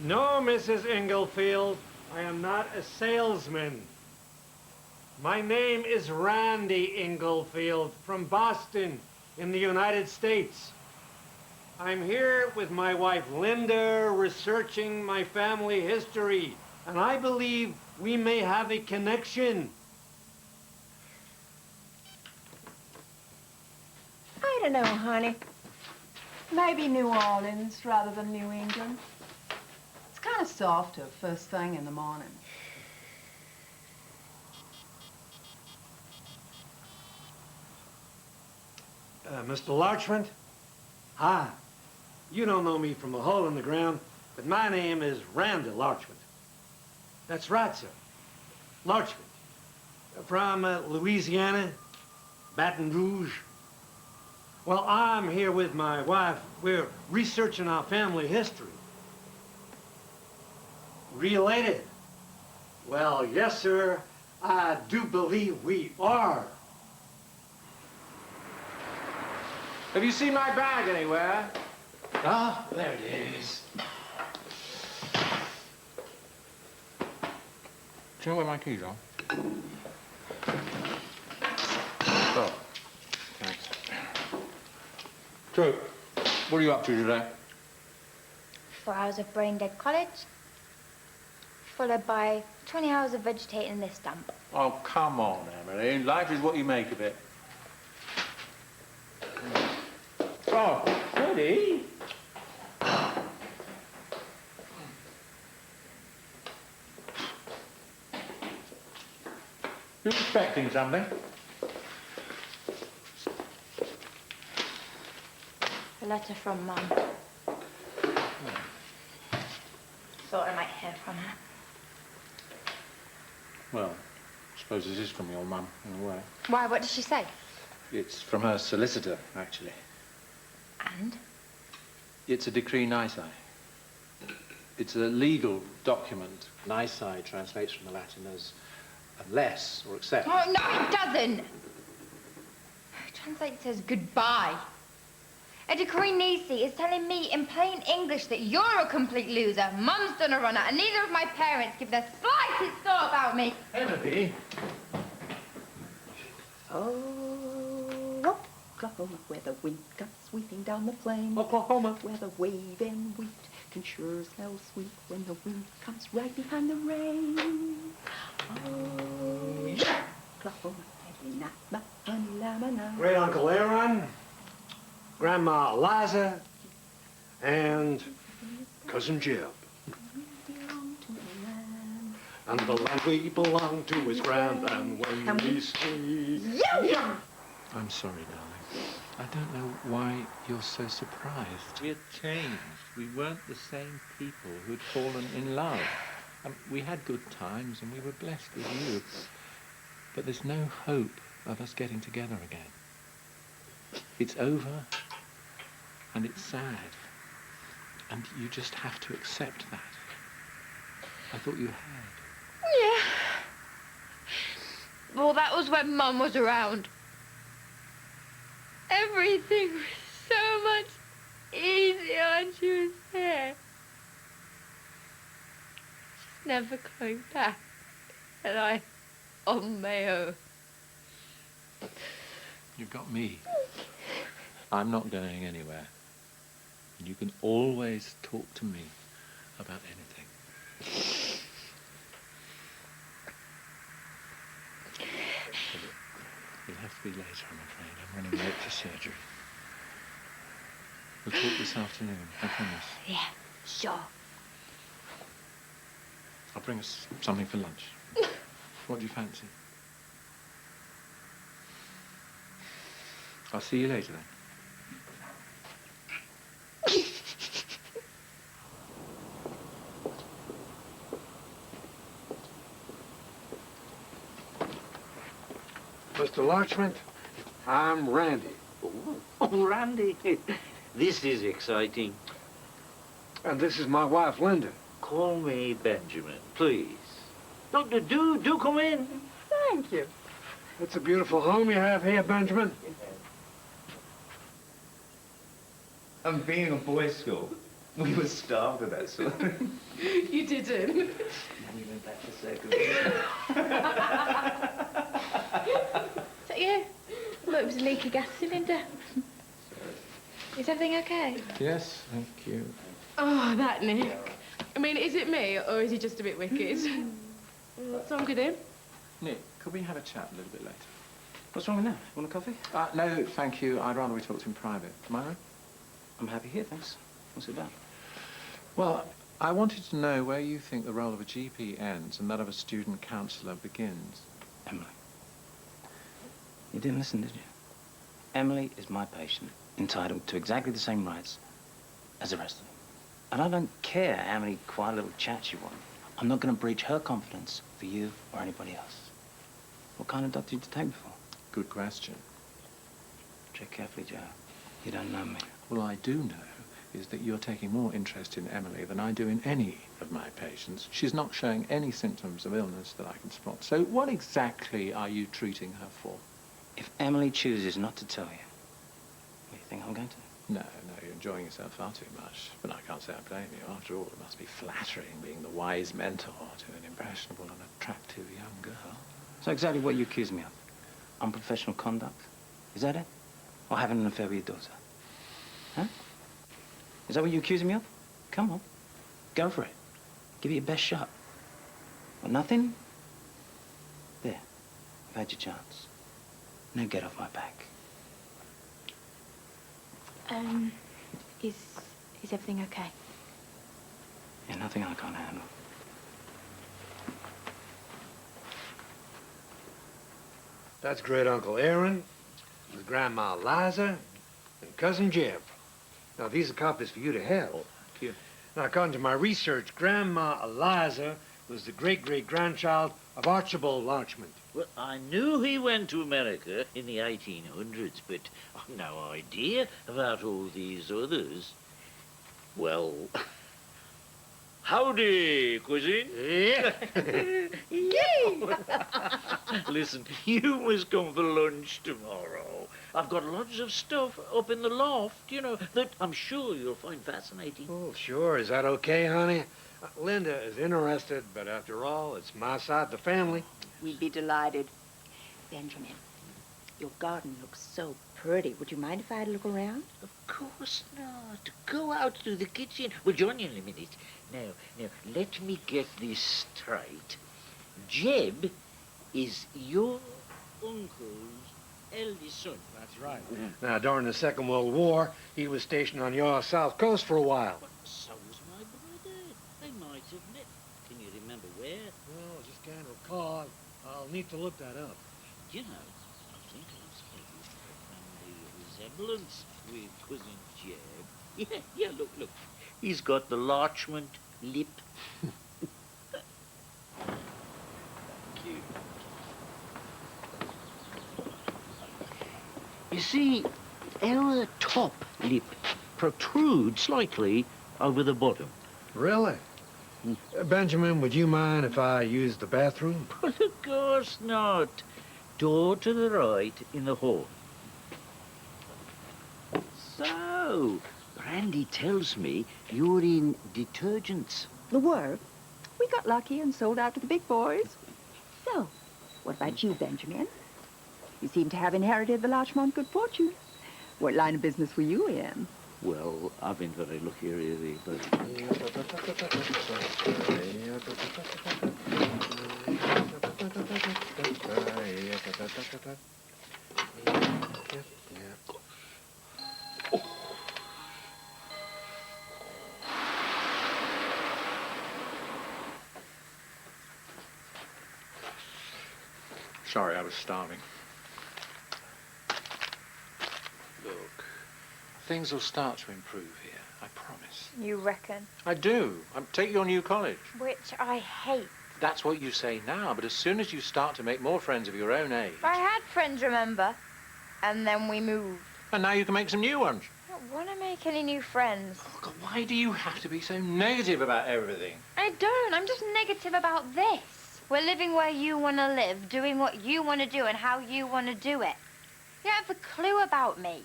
No, Mrs. Inglefield, I am not a salesman. My name is Randy Inglefield from Boston in the United States. I'm here with my wife Linda, researching my family history, and I believe we may have a connection. I don't know, honey. Maybe New Orleans rather than New England. It's kind of softer first thing in the morning. Mr. Larchmont? Hi. You don't know me from a hole in the ground, but my name is Randy Larchmont. That's right, sir. Larchmont. From Louisiana, Baton Rouge. Well, I'm here with my wife. We're researching our family history. Related? Well, yes, sir. I do believe we are. Have you seen my bag anywhere? Ah, there it is. Do you know where my keys are? Oh, thanks. So, what are you up to today? 4 hours of brain-dead college, followed by 20 hours of vegetating in this dump. Oh, come on, Emily. Life is what you make of it. Oh, Freddie. You expecting something? A letter from Mum. Thought I might hear from her. Well, I suppose this is from your mum, in a way. Why, what did she say? It's from her solicitor, actually. And? It's a decree nisi. It's a legal document. Nisi translates from the Latin as unless or except. Oh, no, it doesn't! It translates as goodbye. A decree nisi is telling me in plain English that you're a complete loser, Mum's done a runner, and neither of my parents give the slightest thought about me. Emily. Oh, Oklahoma, where the wind comes sweeping down the plain. Oklahoma. Where the waving wheat can sure smell sweet when the wind comes right behind the rain. Oh, yeah. Oklahoma, every night, my honey lamb and I. Great Uncle Aaron, Grandma Eliza, and Cousin Jeb. And the land we belong to is grand, and when we say... Yeah! I'm sorry, darling. I don't know why you're so surprised. We had changed. We weren't the same people who had fallen in love. We had good times and we were blessed with you. But there's no hope of us getting together again. It's over and it's sad. And you just have to accept that. I thought you had. Yeah. Well, that was when Mum was around. Everything was so much easier when she was here. She's never coming back. And I'm on my own. You've got me. I'm not going anywhere. And you can always talk to me about anything. It'll have to be later, I'm afraid. I'm running late for surgery. We'll talk this afternoon, I promise. Yeah, sure. I'll bring us something for lunch. What do you fancy? I'll see you later then. Mr. Larchmont, I'm Randy. Oh, Randy, this is exciting. And this is my wife, Linda. Call me Benjamin, please. Do come in. Thank you. It's a beautiful home you have here, Benjamin. And being a boys' school, We were starved of that sort. You didn't. We went back to circle. Is that you? Look, it was a leaky gas cylinder. Is everything okay? Yes, thank you. Oh, that Nick. I mean, is it me, or is he just a bit wicked? What's wrong with him? Nick, could we have a chat a little bit later? What's wrong with that? Want a coffee? No, thank you. I'd rather we talked in private. Am I right? I'm happy here, thanks. What's it about? Well, I wanted to know where you think the role of a GP ends and that of a student counsellor begins. Emily. You didn't listen, did you? Emily is my patient, entitled to exactly the same rights as the rest of them. And I don't care how many quiet little chats you want. I'm not going to breach her confidence for you or anybody else. What kind of doctor did you take me for? Good question. Tread carefully, Joe. You don't know me. Well, I do know is that you're taking more interest in Emily than I do in any of my patients. She's not showing any symptoms of illness that I can spot. So what exactly are you treating her for? If Emily chooses not to tell you, what do you think I'm going to? No, you're enjoying yourself far too much. But I can't say I blame you. After all, it must be flattering being the wise mentor to an impressionable and attractive young girl. So exactly what you accuse me of? Unprofessional conduct? Is that it? Or having an affair with your daughter? Huh? Is that what you're accusing me of? Come on. Go for it. Give it your best shot. Or nothing? There. You've had your chance. Now get off my back. Is everything okay? Yeah, nothing I can't handle. That's great Uncle Aaron, with Grandma Liza, and Cousin Jeb. Now, these are copies for you to have. Thank you. Now, according to my research, Grandma Eliza was the great-great-grandchild of Archibald Larchmont. Well, I knew he went to America in the 1800s, but I've no idea about all these others. Well, howdy, cousin. Yeah. Listen, you must come for lunch tomorrow. I've got lots of stuff up in the loft, you know, that I'm sure you'll find fascinating. Oh, sure. Is that okay, honey? Linda is interested, but after all, it's my side of the family. We'd be delighted. Benjamin, your garden looks so pretty. Would you mind if I had a look around? Of course not. Go out to the kitchen. We'll join you in a minute. Now, let me get this straight. Jeb is your uncle's eldest son. That's right. Now, during the Second World War, he was stationed on your south coast for a while. But so was my brother. They might have met. Can you remember where? Well, I just can't recall. I'll need to look that up. You know, I think I've spotted a family resemblance with Cousin Jeb. Yeah, look. He's got the Larchmont lip. Thank you. You see, our top lip protrudes slightly over the bottom. Really? Benjamin, would you mind if I used the bathroom? But of course not. Door to the right in the hall. So, Randy tells me you're in detergents. The were. We got lucky and sold out to the big boys. So, what about you, Benjamin? You seem to have inherited the Larchmont good fortune. What line of business were you in? Well, I've been very lucky, really, but... Sorry, I was starving. Look, things will start to improve here, I promise. You reckon? I do. Take your new college. Which I hate. That's what you say now, but as soon as you start to make more friends of your own age... I had friends, remember? And then we moved. And now you can make some new ones. I don't want to make any new friends. Oh, God, why do you have to be so negative about everything? I don't. I'm just negative about this. We're living where you want to live, doing what you want to do and how you want to do it. You don't have a clue about me.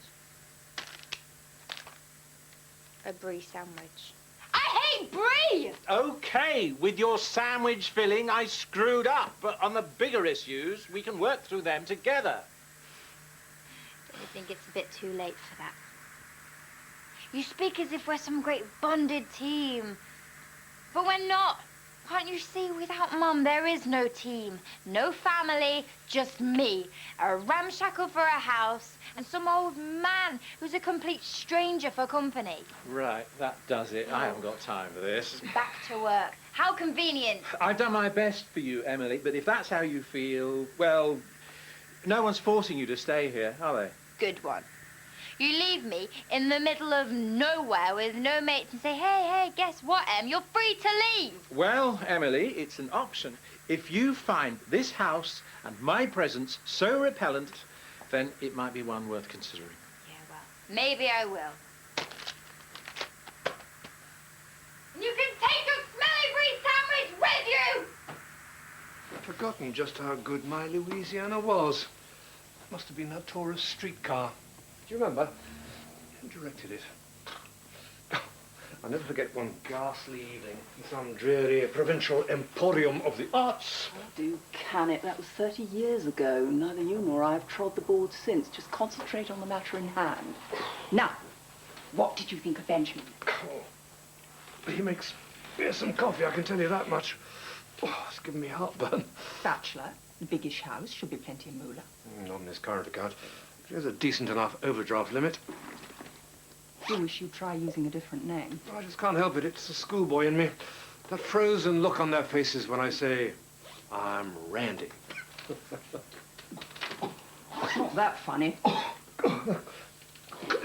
A brie sandwich. I hate brie! Okay, with your sandwich filling, I screwed up. But on the bigger issues, we can work through them together. Don't you think it's a bit too late for that? You speak as if we're some great bonded team. But we're not. Can't you see, without Mum, there is no team, no family, just me. A ramshackle for a house, and some old man who's a complete stranger for company. Right, that does it. I haven't got time for this. Back to work. How convenient. I've done my best for you, Emily, but if that's how you feel, well, no one's forcing you to stay here, are they? Good one. You leave me in the middle of nowhere with no mates and say, hey, guess what, Em? You're free to leave. Well, Emily, it's an option. If you find this house and my presence so repellent, then it might be one worth considering. Yeah, well, maybe I will. And you can take your smelly brie sandwich with you! I'd forgotten just how good my Louisiana was. Must have been that tourist streetcar. Do you remember? Who directed it? I'll never forget one ghastly evening in some dreary provincial emporium of the arts. Do can it? That was 30 years ago. Neither you nor I have trod the board since. Just concentrate on the matter in hand. Now, what did you think of Benjamin? Oh, he makes fearsome coffee, I can tell you that much. Oh, it's giving me heartburn. Bachelor, biggish house, should be plenty of moolah. Not in his current account. There's a decent enough overdraft limit. I wish you'd try using a different name. I just can't help it. It's the schoolboy in me. That frozen look on their faces when I say, I'm Randy. It's not that funny.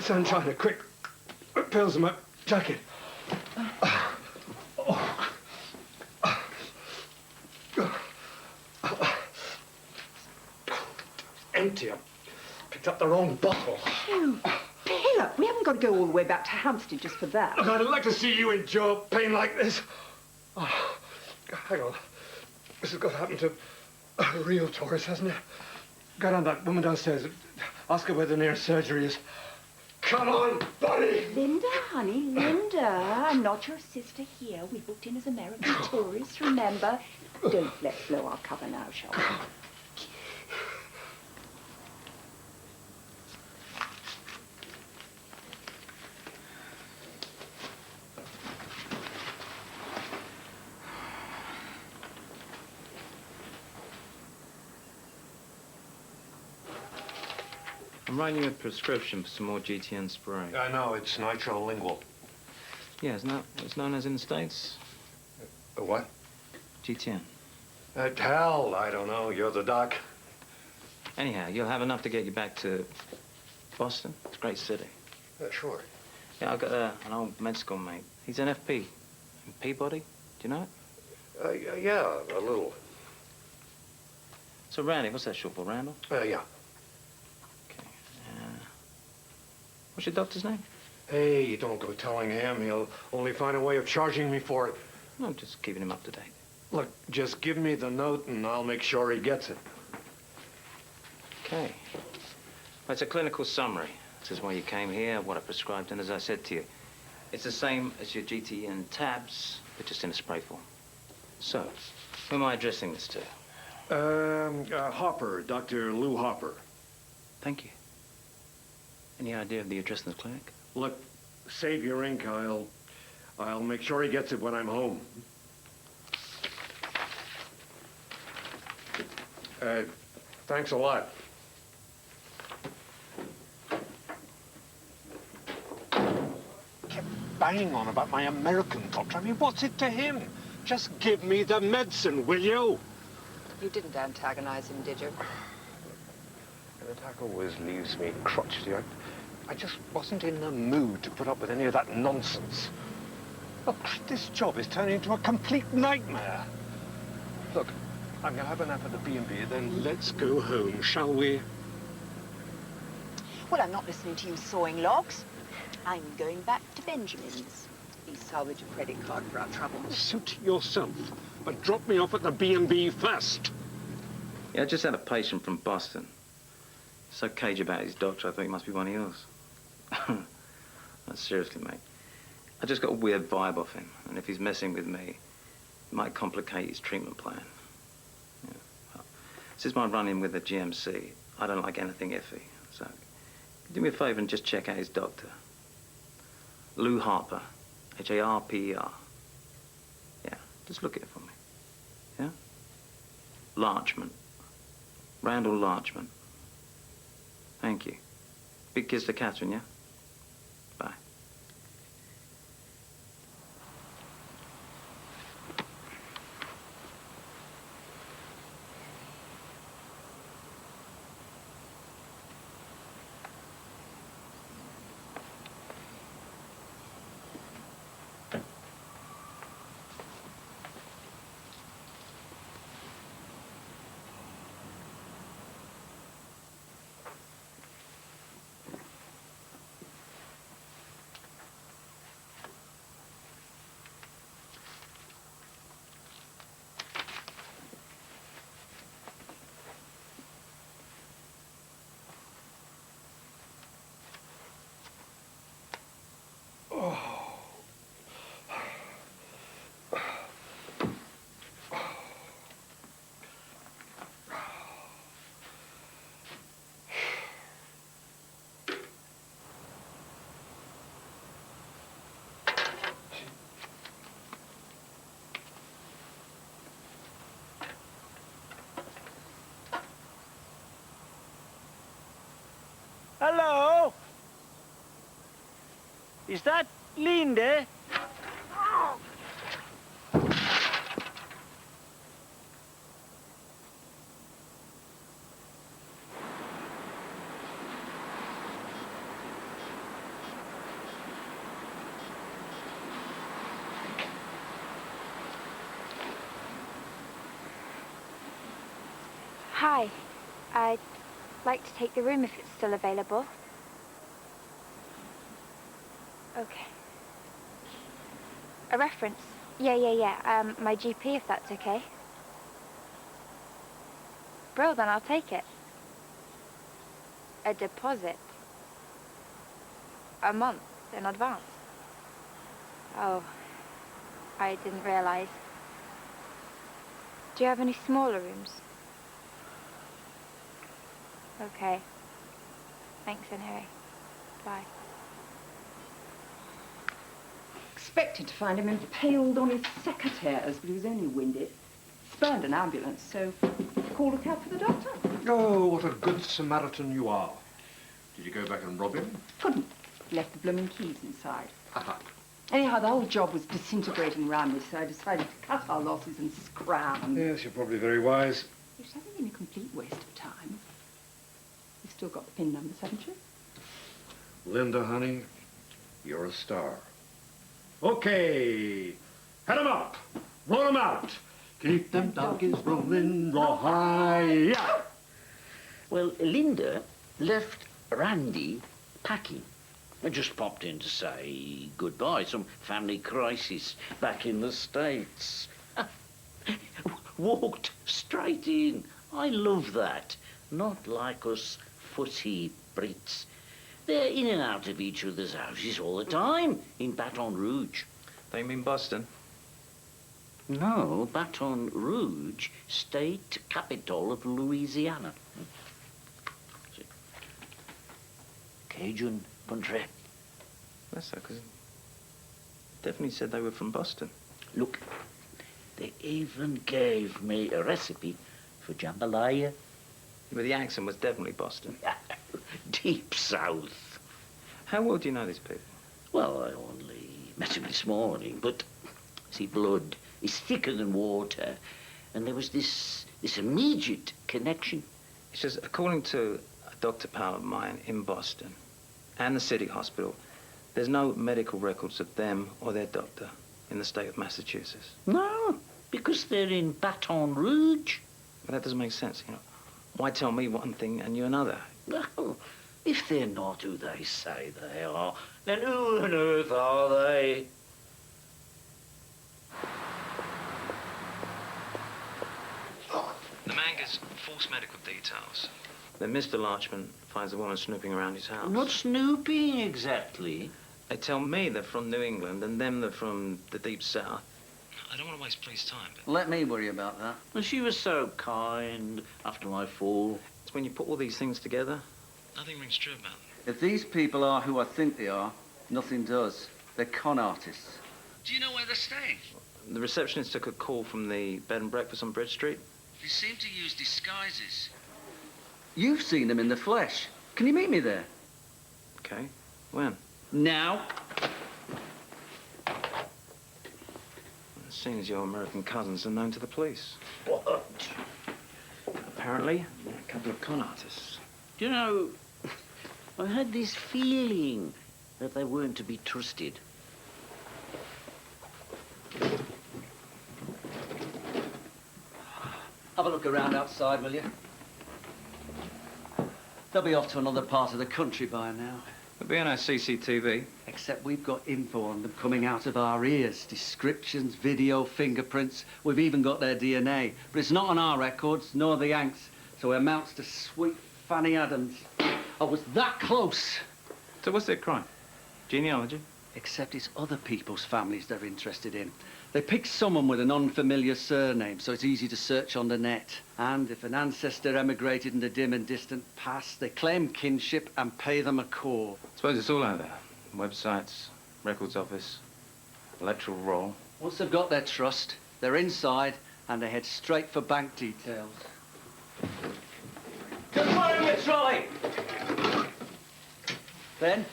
Sunshine, quick. Pills in my jacket. Empty. I picked up the wrong bottle. Oh, Pillar, we haven't got to go all the way back to Hampstead just for that. Look, I'd like to see you endure pain like this. Oh, hang on. This has got to happen to a real tourist, hasn't it? Go down that woman downstairs. Ask her where the nearest surgery is. Come on, buddy! Linda, honey, Linda. I'm not your sister here. We booked in as American tourists, remember? Don't let's blow our cover now, shall we? I'm writing you a prescription for some more GTN spray. I know, it's nitrolingual. Yeah, isn't that what it's known as in the States? What? GTN. Hell, I don't know. You're the doc. Anyhow, you'll have enough to get you back to Boston. It's a great city. Sure. Yeah, I've got an old med school mate. He's an FP. In Peabody. Do you know it? Yeah, a little. So Randy, what's that short for? Randall? Yeah. What's your doctor's name? Hey, don't go telling him. He'll only find a way of charging me for it. No, I'm just keeping him up to date. Look, just give me the note and I'll make sure he gets it. Okay. Well, it's a clinical summary. This is why you came here, what I prescribed, and as I said to you, it's the same as your GTN tabs, but just in a spray form. So, who am I addressing this to? Hopper, Dr. Lou Hopper. Thank you. Any idea of the address in the clinic? Look, save your ink. I'll make sure he gets it when I'm home. Thanks a lot. Kept banging on about my American doctor. I mean, what's it to him? Just give me the medicine, will you? You didn't antagonize him, did you? An attack always leaves me crotchety. I just wasn't in the mood to put up with any of that nonsense. Look, this job is turning into a complete nightmare. Look, I'm going to have a nap at the B&B, then let's go home, shall we? Well, I'm not listening to you sawing logs. I'm going back to Benjamin's. Please salvage a credit card for our trouble. Suit yourself, but drop me off at the B&B first. Yeah, I just had a patient from Boston. So cagey about his doctor, I thought he must be one of yours. No, seriously, mate. I just got a weird vibe off him, and if he's messing with me, it might complicate his treatment plan. Yeah. Well, since my run-in with the GMC, I don't like anything iffy, so do me a favour and just check out his doctor. Lou Harper, Harper. Yeah, just look at it for me. Yeah? Larchman. Randall Larchman. Thank you. Big kiss to Catherine, yeah? Bye. Hello? Is that Linda? Hi. I'd like to take the room if it's still available. Okay. A reference? Yeah. My GP, if that's okay. Bro, then I'll take it. A deposit? A month in advance? Oh, I didn't realize. Do you have any smaller rooms? Okay. Thanks anyway. Bye. Expected to find him impaled on his secateurs, but he was only winded. Spurned an ambulance, so called a cab for the doctor. Oh, what a good Samaritan you are. Did you go back and rob him? Couldn't. Left the blooming keys inside. Aha. Anyhow, the whole job was disintegrating around me, so I decided to cut our losses and scram. Yes, you're probably very wise. Which hasn't been a complete waste of time. You've still got the pin numbers, haven't you? Linda, honey, you're a star. Okay, head 'em up, roll 'em out. Keep them donkeys rolling, rawhide. Well, Linda left Randy packing. I just popped in to say goodbye. Some family crisis back in the States. Walked straight in. I love that. Not like us fussy Brits. They're in and out of each other's houses all the time in Baton Rouge. They mean Boston? No, Baton Rouge, state capital of Louisiana. Cajun country. That's so, because definitely said they were from Boston. Look, they even gave me a recipe for jambalaya. But the accent was definitely Boston. Deep south. How well do you know these people? Well, I only met him this morning, but see, blood is thicker than water, and there was this immediate connection. It's just, according to a doctor pal of mine in Boston and the city hospital, there's no medical records of them or their doctor in the state of Massachusetts. No, because they're in Baton Rouge. But that doesn't make sense, you know. Why tell me one thing and you another? Well, if they're not who they say they are, then who on earth are they? The man gets false medical details. Then Mr. Larchman finds a woman snooping around his house. Not snooping, exactly. They tell me they're from New England and them they're from the deep south. I don't want to waste police time, but... Let me worry about that. Well, she was so kind after my fall. It's when you put all these things together, nothing rings true about them. If these people are who I think they are, nothing does. They're con artists. Do you know where they're staying? The receptionist took a call from the bed and breakfast on Bridge Street. They seem to use disguises. You've seen them in the flesh. Can you meet me there? Okay. When? Now. It seems your American cousins are known to the police. What? Apparently, they're a couple of con artists. Do you know, I had this feeling that they weren't to be trusted. Have a look around outside, will you? They'll be off to another part of the country by now. They'll be on our CCTV. Except we've got info on them coming out of our ears. Descriptions, video, fingerprints. We've even got their DNA. But it's not on our records, nor the Yanks. So it amounts to sweet Fanny Adams. I was that close. So what's their crime? Genealogy? Except it's other people's families they're interested in. They pick someone with an unfamiliar surname, so it's easy to search on the net. And if an ancestor emigrated in the dim and distant past, they claim kinship and pay them a call. I suppose it's all out there. Websites, records office, electoral roll. Once they've got their trust, they're inside and they head straight for bank details. Good morning, you trolley! Then,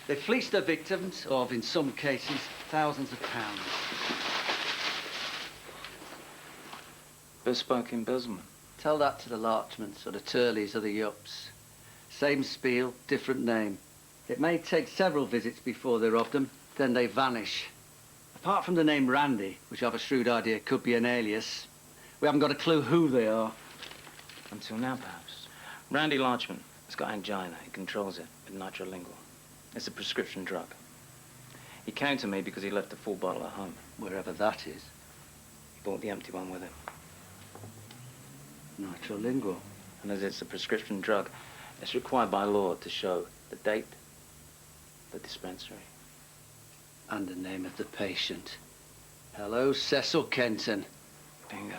they fleece their victims of, in some cases, thousands of pounds. Bespoke embezzlement. Tell that to the Larchments or the Turleys or the Yups. Same spiel, different name. It may take several visits before they rob them, then they vanish. Apart from the name Randy, which I've a shrewd idea could be an alias, we haven't got a clue who they are. Until now, perhaps. Randy Larchman has got angina. He controls it with nitrolingual. It's a prescription drug. He came to me because he left a full bottle at home. Wherever that is. He brought the empty one with him. Nitrolingual. And as it's a prescription drug, it's required by law to show the date, the dispensary. And the name of the patient. Hello, Cecil Kenton. Bingo.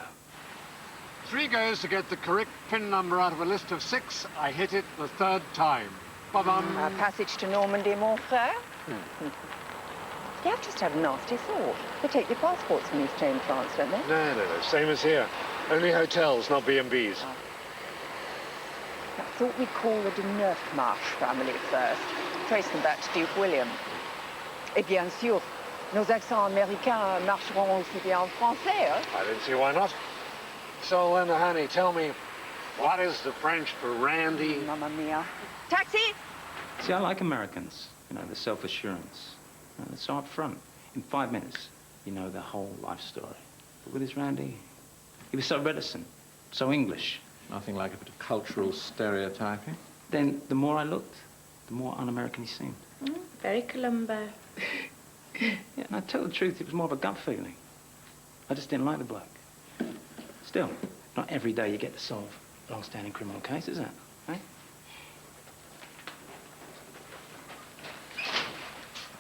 3 goes to get the correct pin number out of a list of 6. I hit it the 3rd time. Ba-bum. Passage to Normandy, mon frère? You have just had a nasty thought. They take your passports from East Chain France, don't they? No. Same as here. Only hotels, not B&Bs. I thought we'd call the de Neufmarche family first. Trace them back to Duke William. Et bien sûr, nos accents américains marcheront aussi bien en français, hein? I don't see why not. So, then, honey, tell me, what is the French for Randy? Mamma mia. Taxi! See, I like Americans. You know, the self-assurance. They're so up front. In 5 minutes, you know the whole life story. But with this Randy, he was so reticent, so English. Nothing like a bit of cultural stereotyping. Then, the more I looked, the more un-American he seemed. Very Columbo. Yeah, and I tell the truth, it was more of a gut feeling. I just didn't like the bloke. Still, not every day you get to solve a long-standing criminal case, is it? Eh?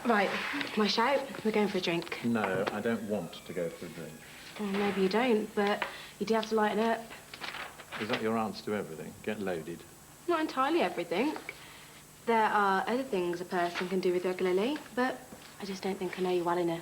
Right, my shout. We're going for a drink. No, I don't want to go for a drink. Well, maybe you don't, but you do have to lighten up. Is that your answer to everything? Get loaded? Not entirely everything. There are other things a person can do with regularly, but I just don't think I know you well enough.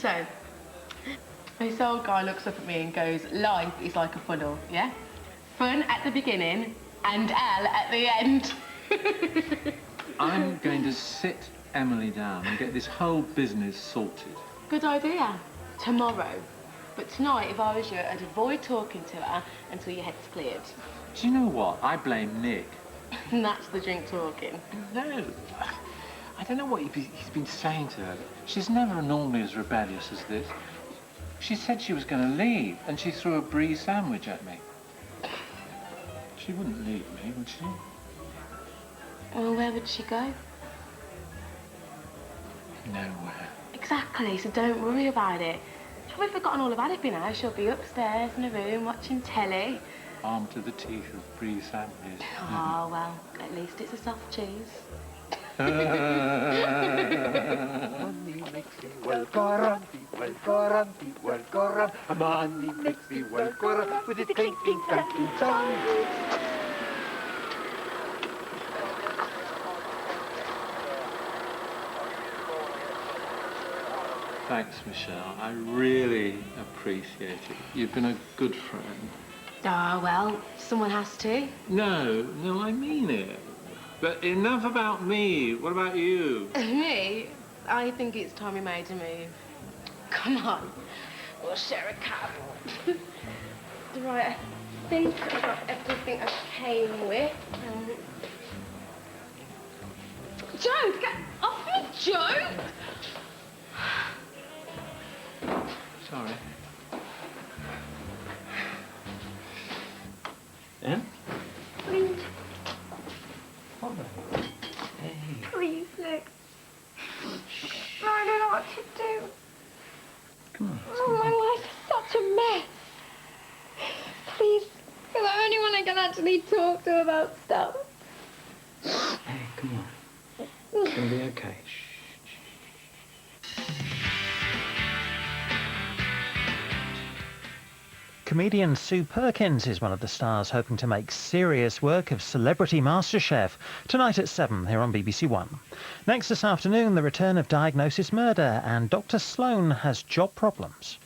So, this old guy looks up at me and goes, life is like a funnel, yeah? Fun at the beginning and L at the end. I'm going to sit Emily down and get this whole business sorted. Good idea. Tomorrow. But tonight, if I was you, I'd avoid talking to her until your head's cleared. Do you know what? I blame Nick. And that's the drink talking. No. I don't know what he's been saying to her. She's never normally as rebellious as this. She said she was going to leave, and she threw a brie sandwich at me. She wouldn't leave me, would she? Well, where would she go? Nowhere. Exactly, so don't worry about it. She'll be forgotten all about it by now. She'll be upstairs in a room watching telly. Armed to the teeth of brie sandwiches. Oh, well, at least it's a soft cheese. Money makes me well Coran. Money makes me well Coran with its clinking, clanking tongue. Thanks, Michelle. I really appreciate it. You've been a good friend. Oh, well, someone has to. No, I mean it. But enough about me. What about you? Me? I think it's time we made a move. Come on. We'll share a cab. Right, I think I got everything I came with. Joe, get off me, Joe! Sorry. Yeah? Please, What the? Hey. please, look. No, I don't know what to do. Come on. Oh, my life is such a mess. Please, you're the only one I can actually talk to about stuff. Hey, come on. It's gonna be okay. Shh. Comedian Sue Perkins is one of the stars hoping to make serious work of Celebrity MasterChef tonight at 7 here on BBC1. Next this afternoon, the return of Diagnosis Murder, and Dr. Sloan has job problems.